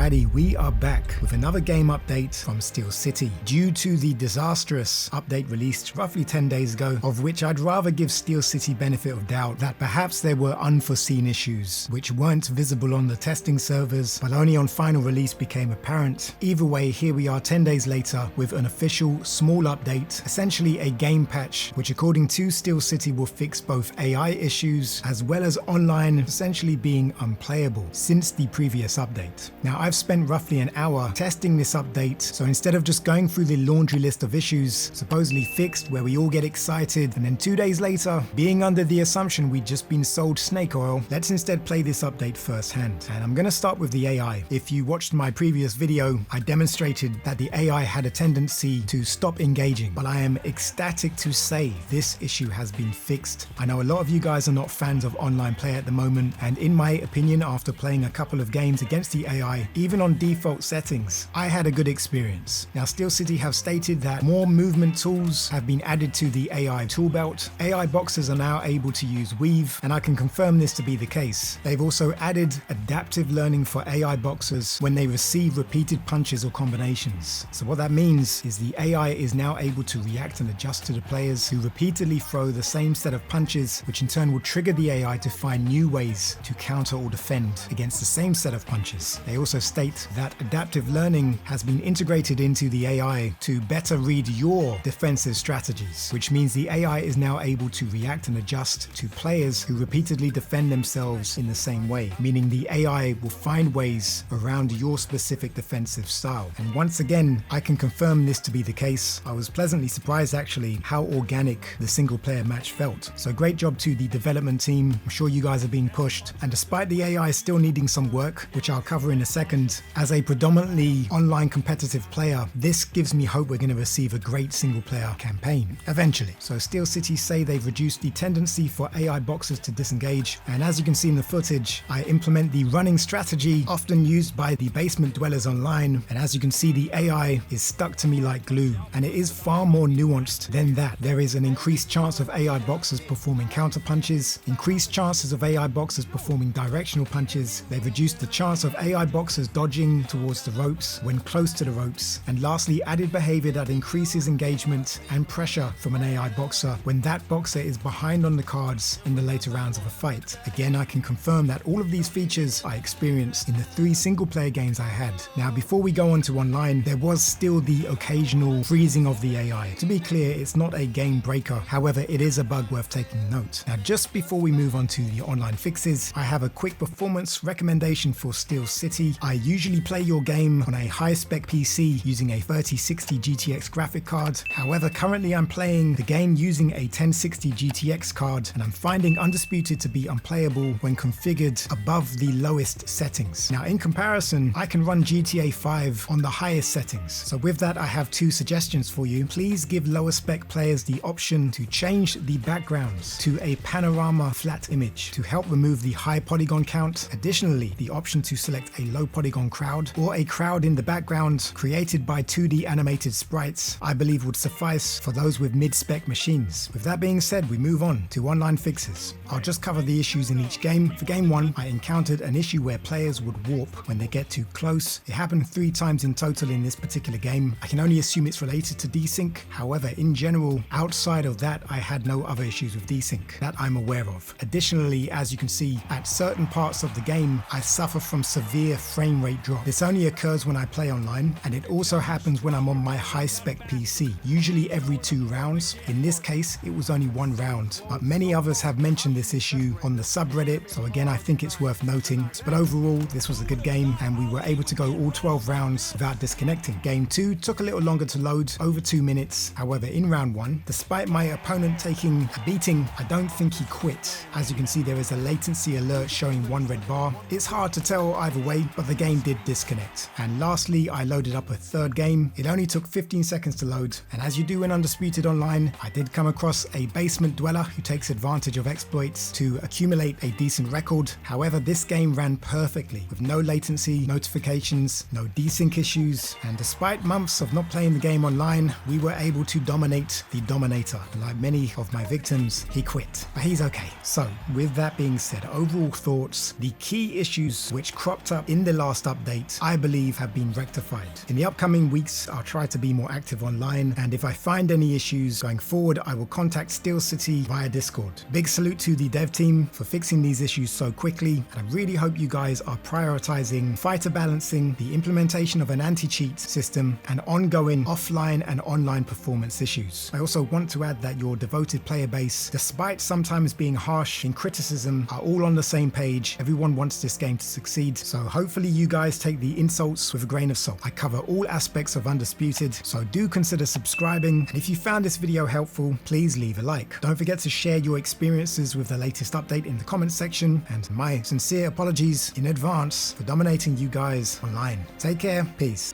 Alrighty, we are back with another game update from Steel City. Due to the disastrous update released roughly 10 days ago, of which I'd rather give Steel City benefit of doubt that perhaps there were unforeseen issues which weren't visible on the testing servers, but only on final release became apparent. Either way, here we are 10 days later with an official small update, essentially a game patch, which according to Steel City will fix both AI issues as well as online essentially being unplayable since the previous update. Now I've spent roughly an hour testing this update, so instead of just going through the laundry list of issues supposedly fixed where we all get excited and then 2 days later being under the assumption we'd just been sold snake oil, let's instead play this update firsthand. And I'm going to start with the AI. If you watched my previous video, I demonstrated that the AI had a tendency to stop engaging, but I am ecstatic to say this issue has been fixed. I know a lot of you guys are not fans of online play at the moment, and in my opinion, after playing a couple of games against the AI, even on default settings, I had a good experience. Now Steel City have stated that more movement tools have been added to the AI tool belt. AI boxers are now able to use weave, and I can confirm this to be the case. They've also added adaptive learning for AI boxers when they receive repeated punches or combinations. So what that means is the AI is now able to react and adjust to the players who repeatedly throw the same set of punches, which in turn will trigger the AI to find new ways to counter or defend against the same set of punches. They also state that adaptive learning has been integrated into the AI to better read your defensive strategies, which means the AI is now able to react and adjust to players who repeatedly defend themselves in the same way, meaning the AI will find ways around your specific defensive style. And once again, I can confirm this to be the case. I was pleasantly surprised actually how organic the single player match felt. So great job to the development team. I'm sure you guys are being pushed. And despite the AI still needing some work, which I'll cover in a second, as a predominantly online competitive player, this gives me hope we're going to receive a great single player campaign eventually. So Steel City say they've reduced the tendency for AI boxers to disengage, and as you can see in the footage, I implement the running strategy often used by the basement dwellers online, and as you can see the AI is stuck to me like glue, and it is far more nuanced than that. There is an increased chance of AI boxers performing counter punches, increased chances of AI boxers performing directional punches, they've reduced the chance of AI boxers dodging towards the ropes when close to the ropes, and lastly added behavior that increases engagement and pressure from an AI boxer when that boxer is behind on the cards in the later rounds of a fight. Again, I can confirm that all of these features I experienced in the 3 single player games I had. Now before we go on to online, there was still the occasional freezing of the AI. To be clear, it's not a game breaker, however it is a bug worth taking note. Now just before we move on to the online fixes, I have a quick performance recommendation for Steel City. I usually play your game on a high-spec PC using a 3060 GTX graphic card. However, currently I'm playing the game using a 1060 GTX card, and I'm finding Undisputed to be unplayable when configured above the lowest settings. Now in comparison, I can run GTA 5 on the highest settings. So with that, I have 2 suggestions for you. Please give lower spec players the option to change the backgrounds to a panorama flat image to help remove the high polygon count. Additionally, the option to select a low polygon crowd or a crowd in the background created by 2D animated sprites, I believe would suffice for those with mid-spec machines. With that being said, we move on to online fixes. I'll just cover the issues in each game. For game 1, I encountered an issue where players would warp when they get too close. It happened 3 times in total in this particular game. I can only assume it's related to desync. However, in general, outside of that, I had no other issues with desync that I'm aware of. Additionally, as you can see, at certain parts of the game, I suffer from severe frame rate drop. This only occurs when I play online, and it also happens when I'm on my high-spec PC, usually every 2 rounds. In this case, it was only 1 round, but many others have mentioned this issue on the subreddit, so again, I think it's worth noting. But overall, this was a good game, and we were able to go all 12 rounds without disconnecting. Game 2 took a little longer to load, over 2 minutes. However, in round 1, despite my opponent taking a beating, I don't think he quit. As you can see, there is a latency alert showing 1 red bar. It's hard to tell either way, but the game did disconnect. And lastly, I loaded up a 3rd game. It only took 15 seconds to load, and as you do in Undisputed Online, I did come across a basement dweller who takes advantage of exploits to accumulate a decent record. However, this game ran perfectly with no latency, notifications, no desync issues, and despite months of not playing the game online, we were able to dominate the Dominator. And like many of my victims, he quit, but he's okay. So with that being said, overall thoughts, the key issues which cropped up in the last last update, I believe have been rectified. In the upcoming weeks, I'll try to be more active online, and if I find any issues going forward, I will contact Steel City via Discord. Big salute to the dev team for fixing these issues so quickly, and I really hope you guys are prioritizing fighter balancing, the implementation of an anti-cheat system, and ongoing offline and online performance issues. I also want to add that your devoted player base, despite sometimes being harsh in criticism, are all on the same page. Everyone wants this game to succeed, so hopefully you guys take the insults with a grain of salt. I cover all aspects of Undisputed, so do consider subscribing, and if you found this video helpful, please leave a like. Don't forget to share your experiences with the latest update in the comments section, and my sincere apologies in advance for dominating you guys online. Take care, peace.